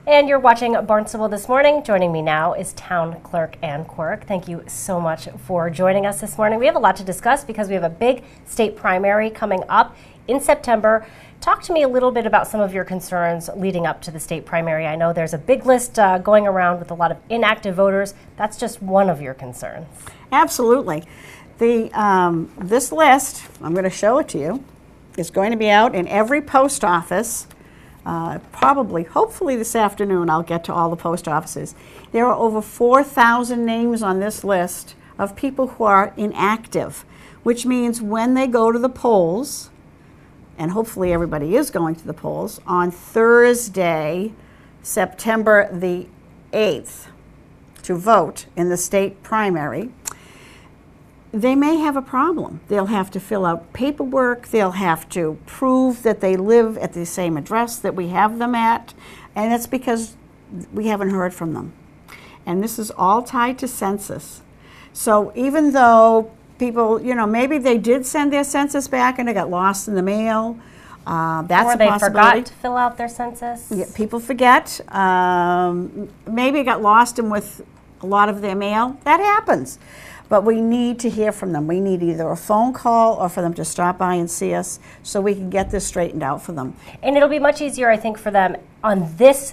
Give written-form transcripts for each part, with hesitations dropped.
And you're watching Barnstable this morning. Joining me now is Town Clerk and Quirk. Thank you so much for joining us this morning. We have a lot to discuss because we have a big state primary coming up in September. Talk to me a little bit about some of your concerns leading up to the state primary. I know there's a big list going around with a lot of inactive voters. That's just one of your concerns. Absolutely. This list, I'm going to show it to you, is going to be out in every post office. Hopefully this afternoon I'll get to all the post offices. There are over 4,000 names on this list of people who are inactive, which means when they go to the polls, and hopefully everybody is going to the polls, on Thursday, September the 8th, to vote in the state primary, they may have a problem. They'll have to fill out paperwork, they'll have to prove that they live at the same address that we have them at, and it's because we haven't heard from them. And this is all tied to census. So even though people, maybe they did send their census back and it got lost in the mail, that's or they forgot to fill out their census. Yeah, people forget. Maybe it got lost in with a lot of their mail. That happens. But we need to hear from them. We need either a phone call or for them to stop by and see us so we can get this straightened out for them. And it'll be much easier, I think, for them at this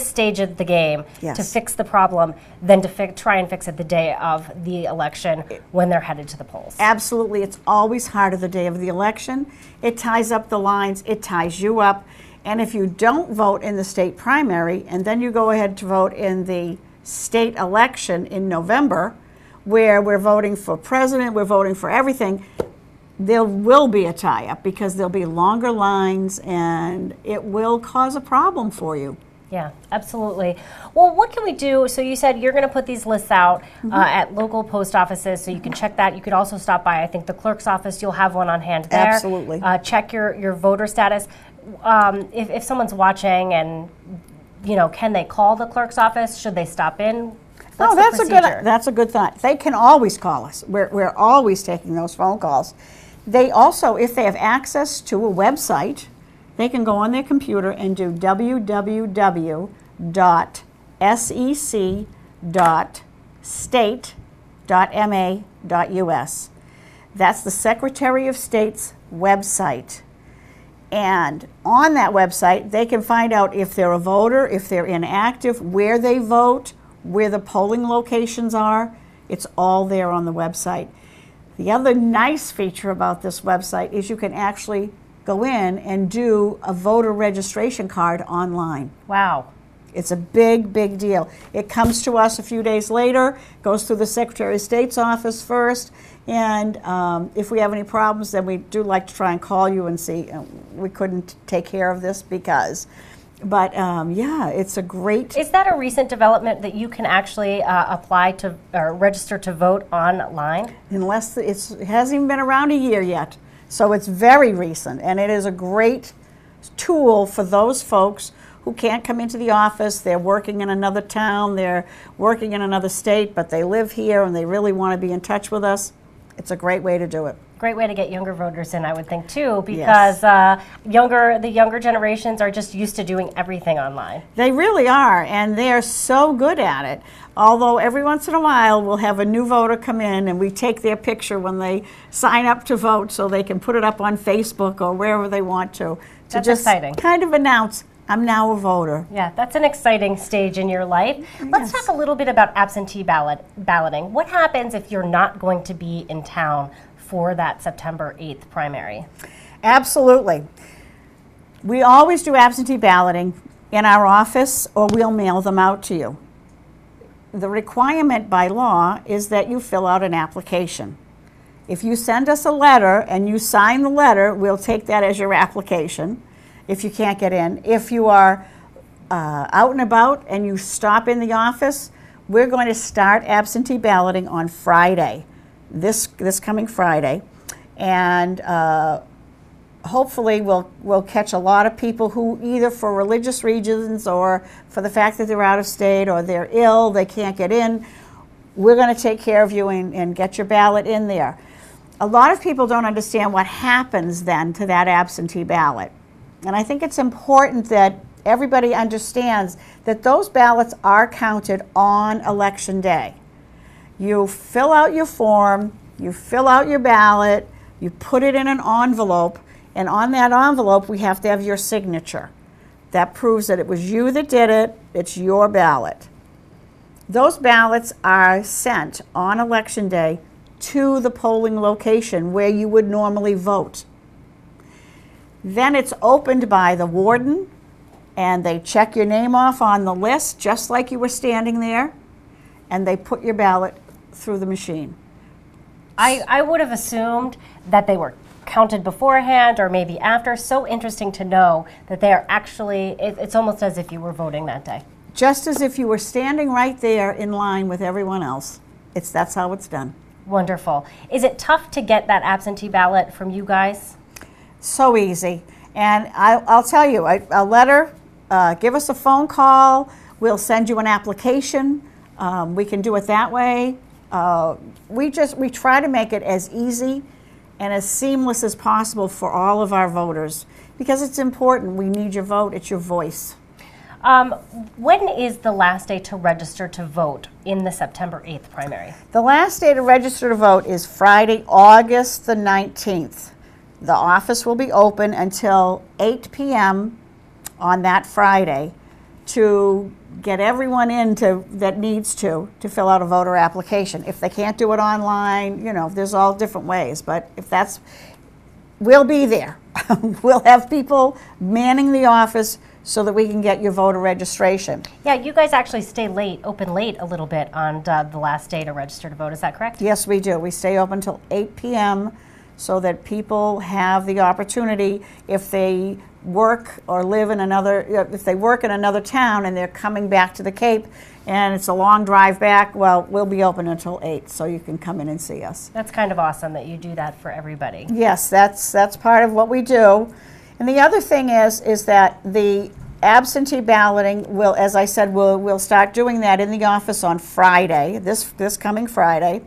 stage of the game to fix the problem than to try and fix it the day of the election when they're headed to the polls. Absolutely. It's always harder the day of the election. It ties up the lines. It ties you up. And if you don't vote in the state primary and then you go ahead to vote in the state election in November, where we're voting for president, we're voting for everything, there will be a tie-up because there'll be longer lines and it will cause a problem for you. Yeah, absolutely. Well, what can we do? So you said you're going to put these lists out at local post offices, so you can check that. You could also stop by, I think, the clerk's office. You'll have one on hand there. Absolutely. Check your voter status. If someone's watching and, can they call the clerk's office? Should they stop in? Oh, that's a good thought. They can always call us. We're always taking those phone calls. They also, if they have access to a website, they can go on their computer and do www.sec.state.ma.us. That's the Secretary of State's website. And on that website, they can find out if they're a voter, if they're inactive, where they vote, where the polling locations are. It's all there on the website. The other nice feature about this website is you can actually go in and do a voter registration card online. Wow. It's a big, big deal. It comes to us a few days later, goes through the Secretary of State's office first, and if we have any problems, then we do like to try and call you and see we couldn't take care of this because. But yeah, it's a great... Is that a recent development that you can actually apply to or register to vote online? Unless it hasn't even been around a year yet. So it's very recent, and it is a great tool for those folks who can't come into the office. They're working in another town, they're working in another state, but they live here and they really want to be in touch with us. It's a great way to do it. Great way to get younger voters in, I would think, too, because the younger generations are just used to doing everything online. They really are, and they're so good at it. Although every once in a while we'll have a new voter come in and we take their picture when they sign up to vote so they can put it up on Facebook or wherever they want to That's just exciting. Kind of announce, I'm now a voter. Yeah, that's an exciting stage in your life. Let's talk a little bit about absentee balloting. What happens if you're not going to be in town for that September 8th primary? Absolutely. We always do absentee balloting in our office or we'll mail them out to you. The requirement by law is that you fill out an application. If you send us a letter and you sign the letter, we'll take that as your application if you can't get in. If you are out and about and you stop in the office, we're going to start absentee balloting on Friday, this coming Friday. And hopefully we'll catch a lot of people who either for religious reasons or for the fact that they're out of state or they're ill, they can't get in. We're going to take care of you and get your ballot in there. A lot of people don't understand what happens then to that absentee ballot. And I think it's important that everybody understands that those ballots are counted on Election Day. You fill out your form, you fill out your ballot, you put it in an envelope, and on that envelope we have to have your signature. That proves that it was you that did it, it's your ballot. Those ballots are sent on Election Day to the polling location where you would normally vote. Then it's opened by the warden, and they check your name off on the list just like you were standing there, and they put your ballot through the machine. I would have assumed that they were counted beforehand or maybe after. So interesting to know that they are actually, it's almost as if you were voting that day. Just as if you were standing right there in line with everyone else. That's how it's done. Wonderful. Is it tough to get that absentee ballot from you guys? So easy. And I'll tell you, a letter, give us a phone call, we'll send you an application. We can do it that way. We try to make it as easy and as seamless as possible for all of our voters, because it's important. We need your vote. It's your voice. When is the last day to register to vote in the September 8th primary? The last day to register to vote is Friday, August the 19th. The office will be open until 8 p.m. on that Friday to get everyone in that needs to fill out a voter application. If they can't do it online, there's all different ways. But if that's, we'll be there. We'll have people manning the office so that we can get your voter registration. Yeah, you guys actually stay late, open late a little bit on the last day to register to vote. Is that correct? Yes, we do. We stay open until 8 p.m. so that people have the opportunity, if they work or live in if they work in another town and they're coming back to the Cape and it's a long drive back, well, we'll be open until 8, so you can come in and see us. That's kind of awesome that you do that for everybody. Yes, that's part of what we do. And the other thing is that the absentee balloting will, as I said, we'll start doing that in the office on Friday, this coming Friday.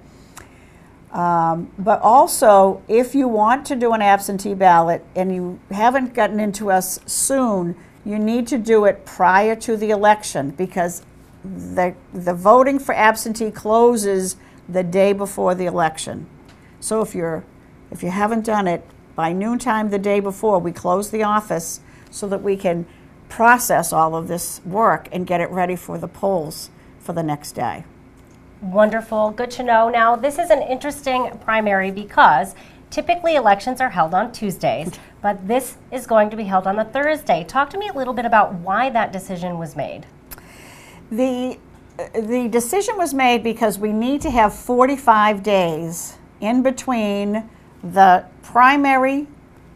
But also, if you want to do an absentee ballot and you haven't gotten into us soon, you need to do it prior to the election, because the voting for absentee closes the day before the election. So if you haven't done it by noontime the day before, we close the office so that we can process all of this work and get it ready for the polls for the next day. Wonderful. Good to know. Now, this is an interesting primary because typically elections are held on Tuesdays, but this is going to be held on a Thursday. Talk to me a little bit about why that decision was made. The decision was made because we need to have 45 days in between the primary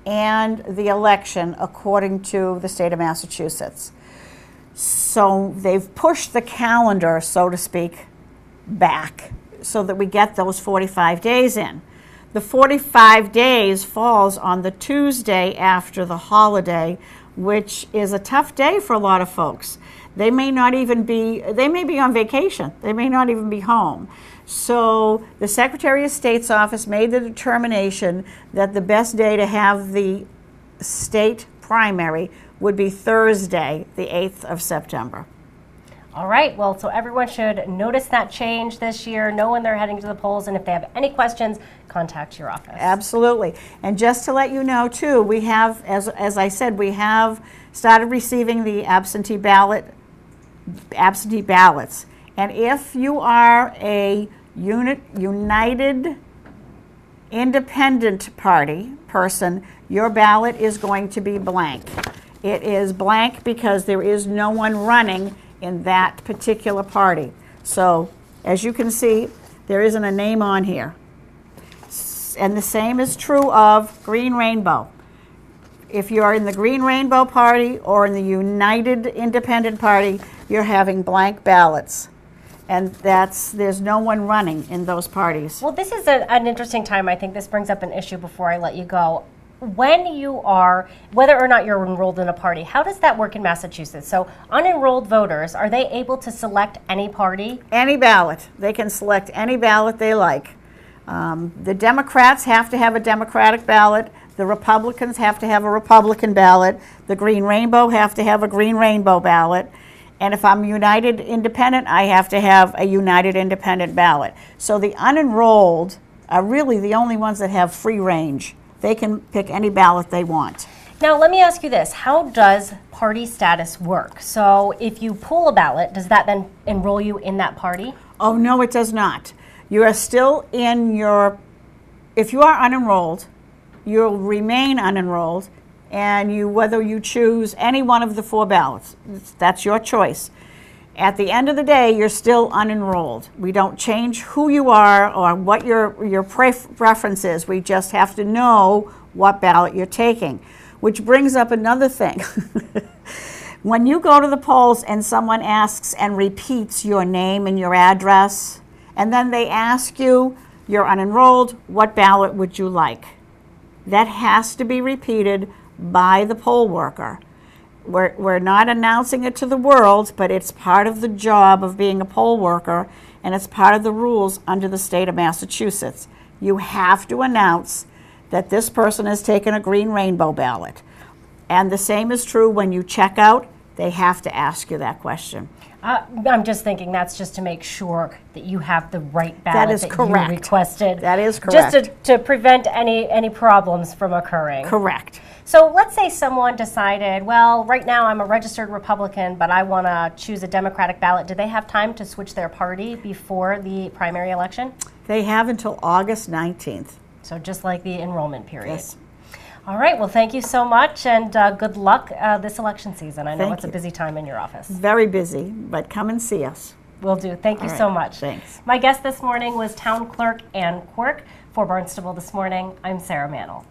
and the election, according to the state of Massachusetts. So they've pushed the calendar, so to speak, back so that we get those 45 days in. The 45 days falls on the Tuesday after the holiday, which is a tough day for a lot of folks. They may be on vacation. They may not even be home. So the Secretary of State's office made the determination that the best day to have the state primary would be Thursday, the 8th of September. All right, well, so everyone should notice that change this year, know when they're heading to the polls, and if they have any questions, contact your office. Absolutely. And just to let you know, too, we have, as I said, we have started receiving the absentee ballots. And if you are a United Independent Party person, your ballot is going to be blank. It is blank because there is no one running in that particular party. So, as you can see, there isn't a name on here. And the same is true of Green Rainbow. If you're in the Green Rainbow Party or in the United Independent Party, you're having blank ballots. And there's no one running in those parties. Well, this is an interesting time. I think this brings up an issue before I let you go. When you are, whether or not you're enrolled in a party, how does that work in Massachusetts? So unenrolled voters, are they able to select any party? Any ballot. They can select any ballot they like. The Democrats have to have a Democratic ballot. The Republicans have to have a Republican ballot. The Green Rainbow have to have a Green Rainbow ballot. And if I'm United Independent, I have to have a United Independent ballot. So the unenrolled are really the only ones that have free range. They can pick any ballot they want. Now, let me ask you this. How does party status work? So if you pull a ballot, does that then enroll you in that party? Oh, no, it does not. You are still in your, if you are unenrolled, you'll remain unenrolled, and whether you choose any one of the 4 ballots, that's your choice. At the end of the day, you're still unenrolled. We don't change who you are or what your preference is. We just have to know what ballot you're taking, which brings up another thing. When you go to the polls and someone asks and repeats your name and your address, and then they ask you, you're unenrolled, what ballot would you like? That has to be repeated by the poll worker. We're not announcing it to the world, but it's part of the job of being a poll worker, and it's part of the rules under the state of Massachusetts. You have to announce that this person has taken a Green Rainbow ballot. And the same is true when you check out. They have to ask you that question. I'm just thinking that's just to make sure that you have the right ballot That is correct. you requested. That is correct. Just to prevent any problems from occurring. Correct. So let's say someone decided, well, right now I'm a registered Republican, but I want to choose a Democratic ballot. Do they have time to switch their party before the primary election? They have until August 19th. So just like the enrollment period. Yes. All right. Well, thank you so much, and good luck this election season. I know Thank it's you. a busy time in your office. Very busy, but come and see us. Will do. Thank you All so right. much. Thanks. My guest this morning was Town Clerk Ann Quirk. For Barnstable This Morning, I'm Sarah Mantle.